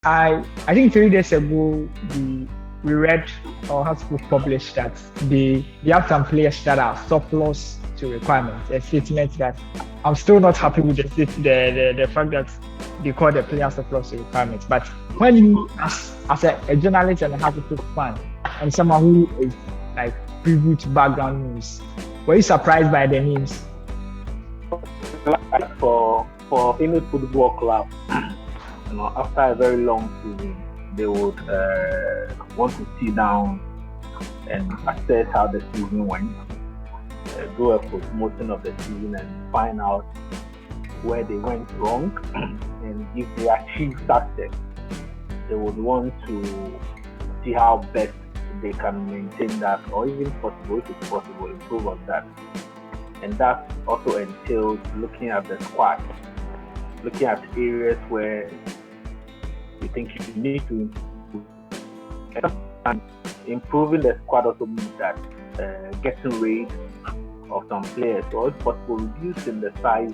I think 3 days ago we read or Hasbro published that they have some players that are surplus to requirements. A statement that I'm still not happy with the fact that they call the player surplus to requirements. But when you as a journalist and a Hasbro fan and someone who is like privy to background news, were you surprised by the names? For any football club, after a very long season, they would want to sit down and assess how the season went, do a promotion of the season, and find out where they went wrong. And if they achieve success, they would want to see how best they can maintain that, or even possible, if it's possible, improve on that. And that also entails looking at the squad, looking at areas where you think you need to improve. And improving the squad also means that getting rid of some players, or if possible, reducing the size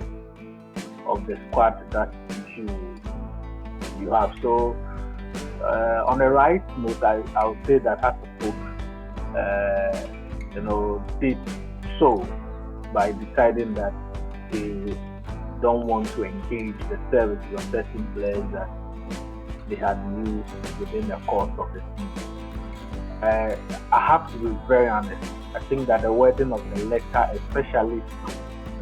of the squad that you have. So on the right note, I would say that Hasselhoff, did so by deciding that they don't want to engage the services of certain players that they had used within the course of the season. I have to be very honest. I think that the wording of the letter, especially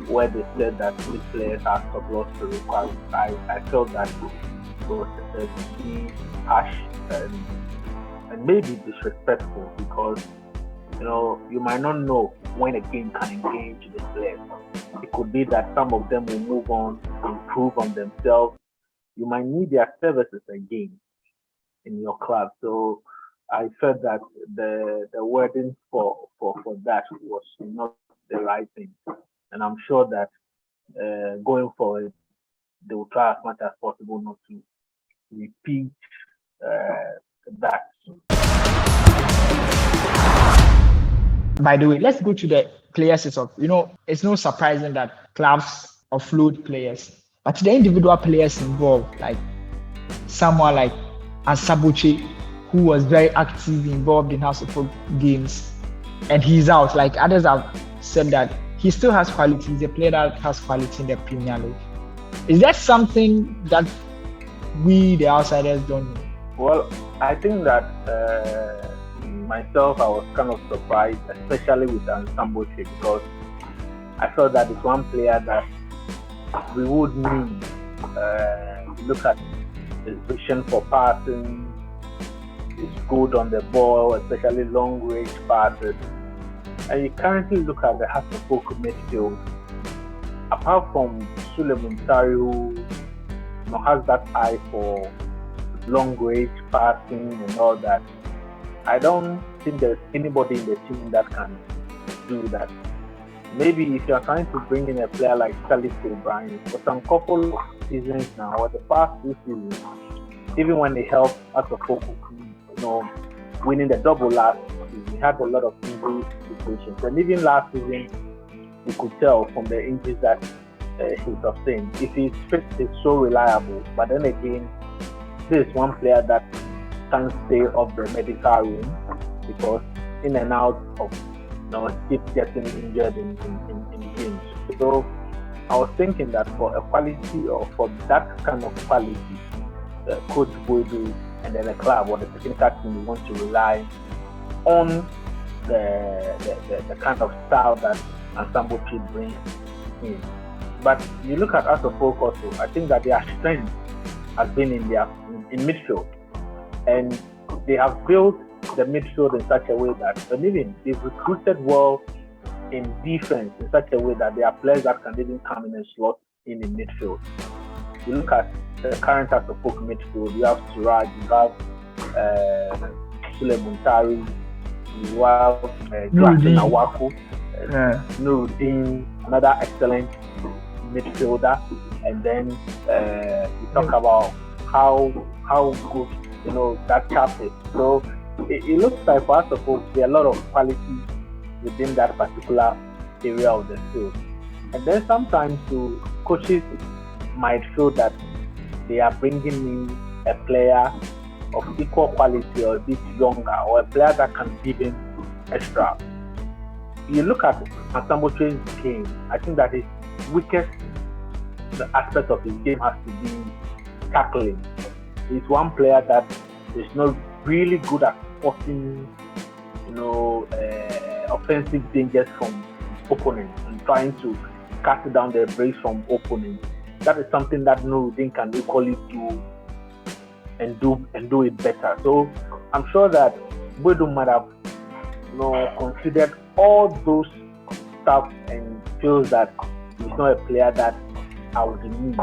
where they said that these players are surplus to requirements, I felt that it was really harsh and maybe disrespectful, because you might not know when a game can engage the players. It could be that some of them will move on, improve on themselves. You might need their services again in your club. So I felt that the wording for that was not the right thing. And I'm sure that going forward, they will try as much as possible not to repeat that. By the way, let's go to the players itself. It's no surprising that clubs offload players, but the individual players involved, like someone like Ansah Botchway, who was very active involved in House of Folk games, and he's out. Like others have said that he still has quality. He's a player that has quality in the Premier League. Is that something that we, the outsiders, don't know? Well, I think that myself, I was kind of surprised, especially with Ansah Botchway, because I felt that it's one player that we would need. Look at his vision for passing. He's good on the ball, especially long range passes. And you currently look at the Hasselhoff midfield. Apart from Suleiman Sari, who has that eye for long range passing and all that, I don't think there's anybody in the team that can do that. Maybe if you're trying to bring in a player like Salif O'Brien, for some couple of seasons now, or the past 2 seasons, even when they helped Hasselhoff, winning the double last season, we had a lot of injury situations. And even last season, you could tell from the injuries that he sustained. If he's fit, he's so reliable. But then again, this is one player that can't stay off the medical room, because in and out of keep getting injured in games. So I was thinking that for a quality, or for that kind of quality, Coach Boydu and then the club or the technical team want to rely on the kind of style that Ansah Botchway brings in. But you look at Hasselhoff also, I think that their strength has been in midfield, and they have built the midfield in such a way that, and even they've recruited well in defense in such a way that there are players that can even come in and slot in midfield. You look at the current Hasselhoff midfield, you have Suraj, you have Suleiman Sari, you have Jackson Awaku, Nuruddin, another excellent midfielder, and then you talk about how good that chap is. So it looks like for Hasselhoff there are a lot of quality within that particular area of the field. And then sometimes coaches might feel that they are bringing in a player of equal quality or a bit younger, or a player that can give him extra. You look at Ansah Botchway's game, I think that his weakest aspect of his game has to be tackling. He's one player that is not really good at forcing, offensive dangers from opponents and trying to cut down the breaks from opponents. That is something that Nuruddin can equally do and do it better. So I'm sure that Boydu might have considered all those stuff and feels that he's not a player that I would need.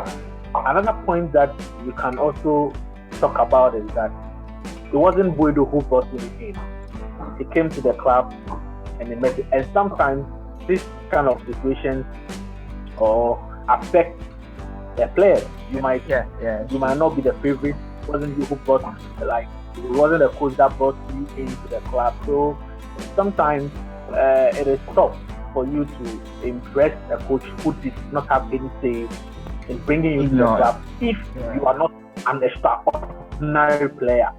Another point that we can also talk about is that it wasn't Boydu who brought him in. He came to the club and he met it. And sometimes this kind of situations affect the players. You might not be the favorite. It wasn't you who brought, it wasn't a coach that brought you into the club. So sometimes it is tough for you to impress a coach who did not have any say in bringing you to the club if you are not an extraordinary player.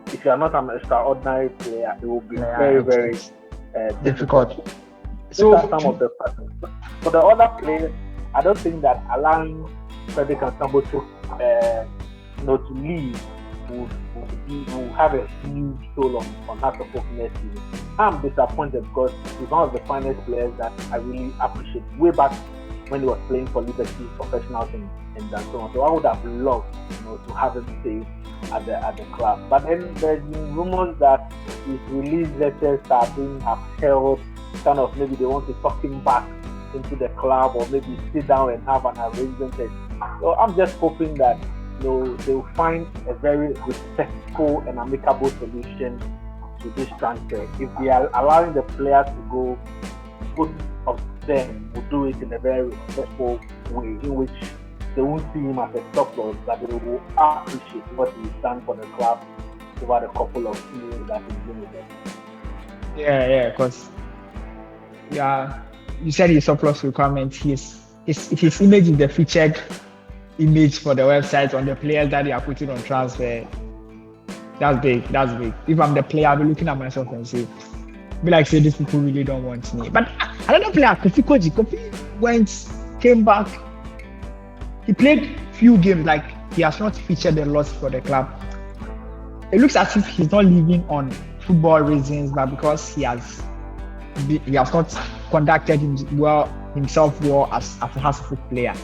If you are not an extraordinary player, it will be very, very difficult. So some of the persons. For the other players, I don't think that allowing Frederick Ansah Botchway to leave will have a huge toll on Hearts of Oak next season. I'm disappointed because he's one of the finest players that I really appreciate. Way back when he was playing for Liberty professionals and so on. So I would have loved to have him stay at the club. But then there's been rumors that his release letters are being upheld. Kind of maybe they want to talk him back into the club, or maybe sit down and have an arrangement. So I'm just hoping that they'll find a very respectful and amicable solution to this transfer. If they are allowing the players to go, both of them will do it in a very respectful way, in which they won't see him as a top loss, but they will appreciate what he's done for the club over the couple of years that he's been with them. Yeah, because you said his surplus requirement. His image is the featured image for the website on the players that they are putting on transfer. That's big. If I'm the player, I'll be looking at myself and say, these people really don't want me. But another player, Kofi Kordzi, came back. He played few games, he has not featured a lot for the club. It looks as if he's not living on football reasons, but because he has not conducted himself well as a Hearts of Oak player.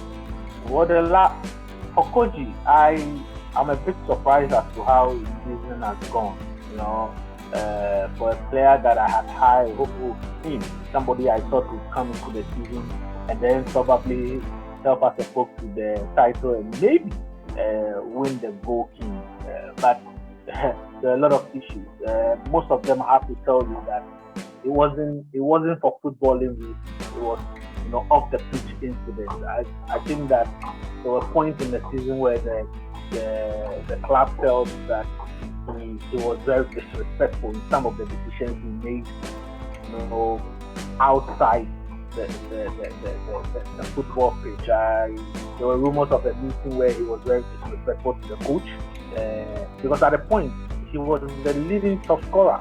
For Kordzi, I'm a bit surprised as to how his season has gone. For a player that I had high hope in, somebody I thought would come into the season and then probably help us to the title and maybe win the Goal King. But there are a lot of issues. Most of them I have to tell you that it wasn't for footballing reasons. It was off the pitch incidents. I think that there were points in the season where the club felt that he was very disrespectful in some of the decisions he made, outside the football pitch. There were rumors of a meeting where he was very disrespectful to the coach, because at the point he was the leading top scorer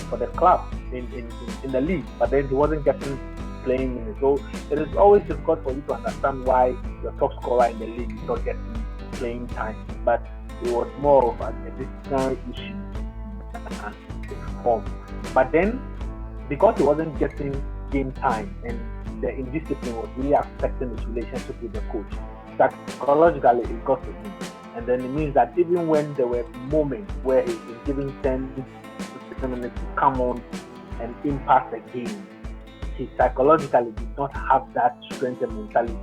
for the club in the league, but then he wasn't getting playing minutes. So it is always difficult for you to understand why your top scorer in the league is not getting playing time. But it was more of a disciplinary issue form. But then, because he wasn't getting game time and the indiscipline was really affecting his relationship with the coach, psychologically it got to him. And then it means that even when there were moments where he was given 10 to 15 minutes to come on and impact the game, he psychologically did not have that strength and mentality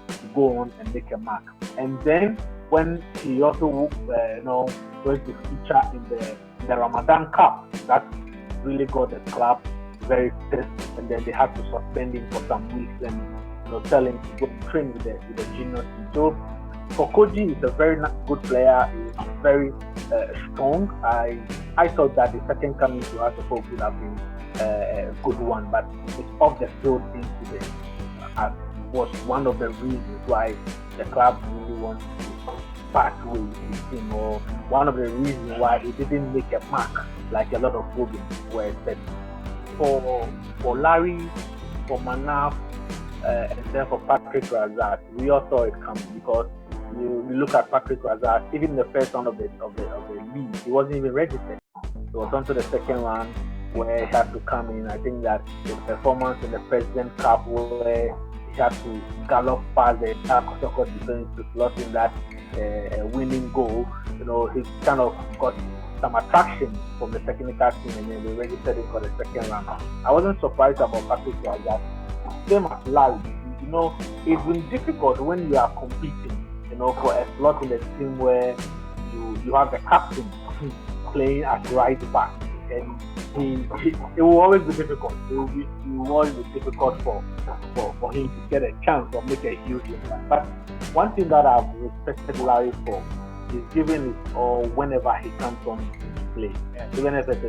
to go on and make a mark. And then when he also going to feature in the Ramadan Cup, that really got the club very pissed, and then they had to suspend him for some weeks and tell him to go train with the junior team. So for Kordzi, he's a very good player. He's very strong. I thought that the second coming to us would have been a good one, but it's off the field incident was one of the reasons why the club really wants pathway with the team, or one of the reasons why he didn't make a mark like a lot of Robins were set. For Larry, for Manaf, and then for Patrick Razak, we all saw it coming, because you look at Patrick Razak, even in the first round of the league, he wasn't even registered. It was onto the second round where he had to come in. I think that his performance in the President Cup, where he had to gallop past the Kotoko defense to slot in that winning goal, he kind of got some attraction from the technical team, and then they registered him for the second round. I wasn't surprised about Patrick Razak. Same as Larry. It's been difficult when you are competing, for a slot in the team where you have the captain playing at right back, and it will always be difficult. It will always be difficult for him to get a chance or make a huge impact. But one thing that I've respected Larry for is giving it all whenever he comes on to play. Even if it's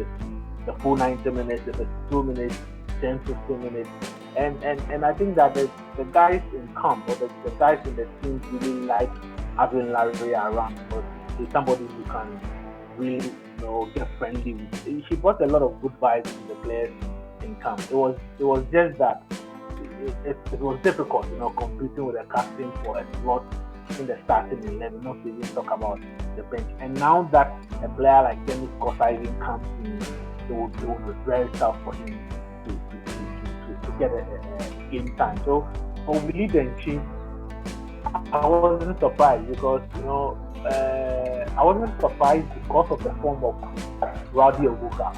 the full 90 minutes, if it's 2 minutes, 10, 15 minutes. And I think that the guys in camp, or the guys in the team, really like having Larry around, because he's somebody who can really get friendly with. He brought a lot of good vibes to the players in camp. It was just that it was difficult, competing with a captain for a slot in the starting 11, not to even talk about the bench. And now that a player like Dennis Costa even comes in, it will be very tough for him to get a game time. So for Willie Denchi, I wasn't surprised, because I wasn't surprised because of the form of Rowdy Oguka.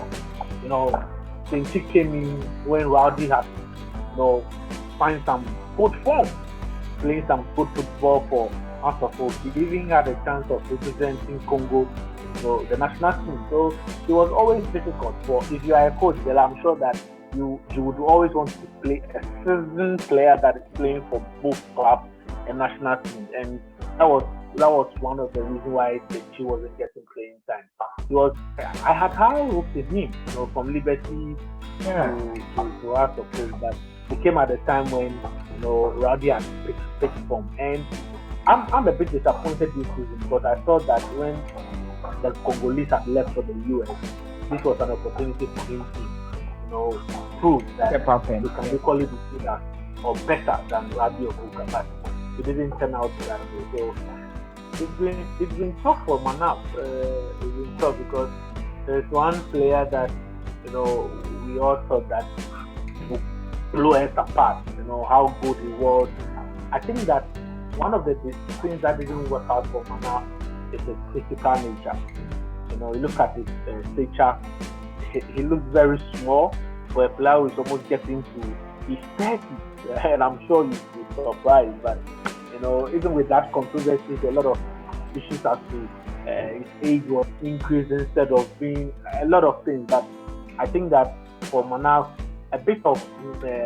Denchi came in when Rowdy had find some good form, playing some good football for Ansah Botchway. He even had a chance of representing Congo, the national team. So it was always difficult. But if you are a coach, then I'm sure that you would always want to play a seasoned player that is playing for both clubs and national teams. And that was one of the reasons why she wasn't getting playing time. I had high hopes in him, from Liberty to Ansah Botchway, but it came at a time when Rowdy had picked form. And I'm a bit disappointed this season, because I thought that when the Congolese had left for the US, this was an opportunity for him to prove that he can equally be good as or better than Rowdy Oguka, but it didn't turn out that way. So it's been tough for Manaf. It's been tough because there's one player that we all thought that would blow us apart. How good he was. I think that one of the things that didn't work out for Manaf is his physical nature. You look at his stature. He looks very small for a player who is almost getting to his 30s, and I'm sure you'll be surprised. But even with that controversy, a lot of issues as to his age was increased instead of being a lot of things. But I think that for Manaf, a bit of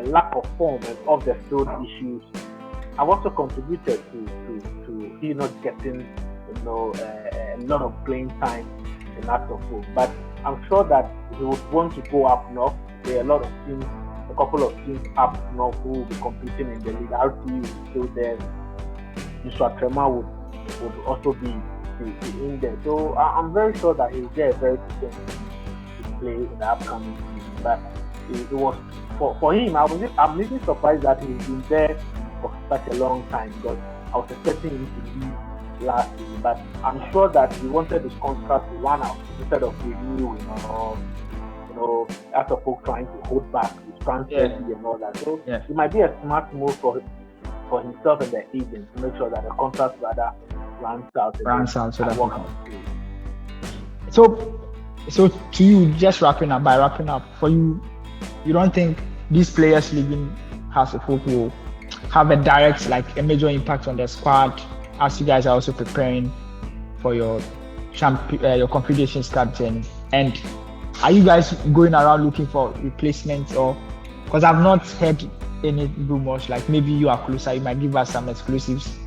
lack of form and off the field issues have also contributed to he not getting a lot of playing time in Ansah Botchway. But I'm sure that he would want to go up north. There are a lot of teams, a couple of teams up north who will be competing in the league. RTU is still there. Joshua Trema would also be in there. So I'm very sure that he's there very soon to play in the upcoming season. But it was for him. I'm really surprised that he's been there for such a long time, because I was expecting him to leave last season. But I'm sure that he wanted his contract to run out instead of renewing, Ansah Botchway trying to hold back his transfer fee and all that. So it might be a smart move for himself and the agent to make sure that the contract rather runs out so that work out. So to you, just wrapping up, for you don't think these players leaving Ansah Botchway will have a major impact on the squad, as you guys are also preparing for your Confederations Cup journey? And are you guys going around looking for replacements, or because I've not heard any rumors, like maybe you are closer, you might give us some exclusives?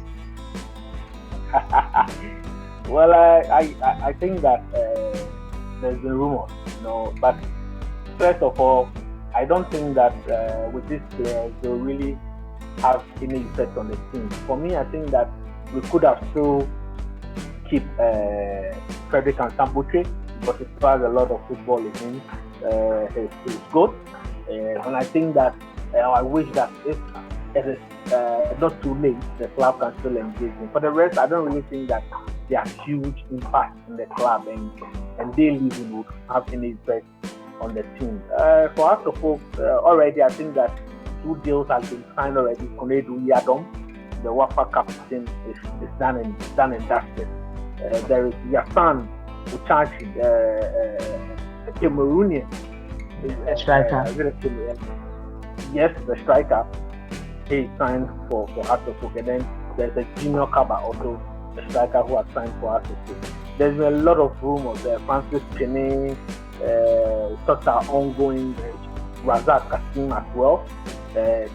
Well, I think that there's been rumors, but first of all, I don't think that with these players they'll really have any effect on the team. For me, I think that we could have still keep Frederick Ansah Botchway because he has a lot of football in him. He's good. And I think that I wish that if it is not too late, the club can still engage him. For the rest, I don't really think that they are huge impact in the club, and they leaving would have any effect on the team. For us to hope, already, I think that 2 deals have been signed already. Konedu Yadom, the Wafa captain, is done and dusted. There is Yasan Uchachi, a Cameroonian. A striker. Yes, the striker. He signed for Asofok, and then there's a junior Kaba also, a striker who has signed for Asofok. There's been a lot of rumors. Francis Chene, talks are ongoing. Razak Kasim as well.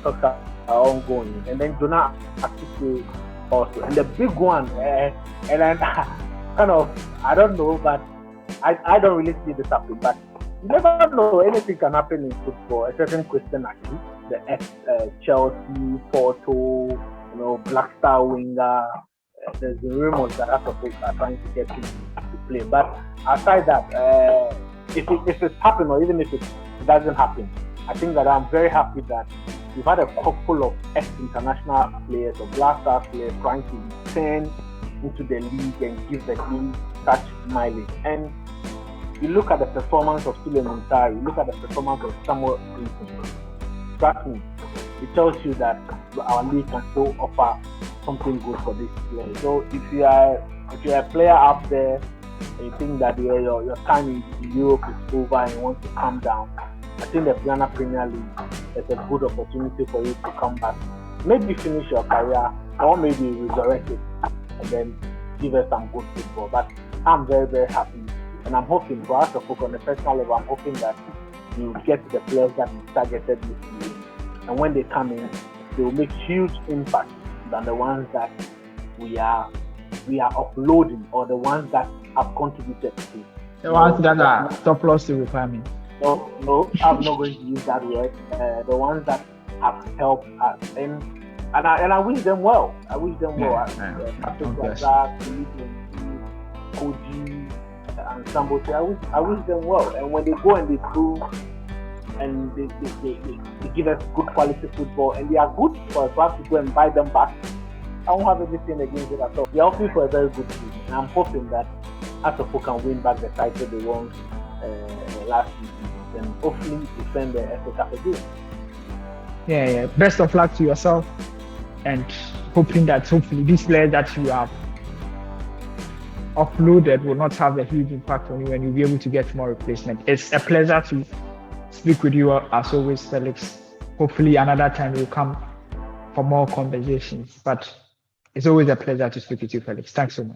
Talks are ongoing, and then Jonah Akiki also. And the big one, and then kind of, I don't know, but I don't really see this happening. But you never know, anything can happen in football. A certain Christian Aki, the ex-Chelsea, Porto, Black Star winger. There's been rumors that Asofok are trying to get him to play. But aside that, if it's happened or even if it doesn't happen, I think that I'm very happy that we've had a couple of ex-international players or Black Star players trying to return into the league and give the league such mileage. And you look at the performance of Suleiman Tari, you look at the performance of Samuel Clinton. Trust me, it tells you that our league can still offer something good for this player. So if you are a player up there and you think that your time in Europe is over and you want to calm down, I think the Ghana Premier League is a good opportunity for you to come back. Maybe finish your career or maybe resurrect it and then give us some good football. But I'm very, very happy. And I'm hoping for us to focus on the personal level. I'm hoping that you get the players that we targeted this year. And when they come in, they will make huge impact than the ones that we are uploading or the ones that have contributed to. The ones that are surplus to requirement. No, I'm not going to use that word. The ones that have helped us, and I wish them well. I wish them well. Patrick Razak, Koji, and somebody. I wish them well. And when they go and they do, and they give us good quality football, and they are good for us to go and buy them back, I won't have anything against it at all. They are hoping for a very good season, and I'm hoping that Asofok can win back the title they won last season, and hopefully defend the FA Cup again. Yeah. Best of luck to yourself, and hoping these players that you have uploaded will not have a huge impact on you, and you'll be able to get more replacement. It's a pleasure to speak with you as always, Felix. Hopefully another time you'll come for more conversations, but it's always a pleasure to speak with you, Felix. Thanks so much.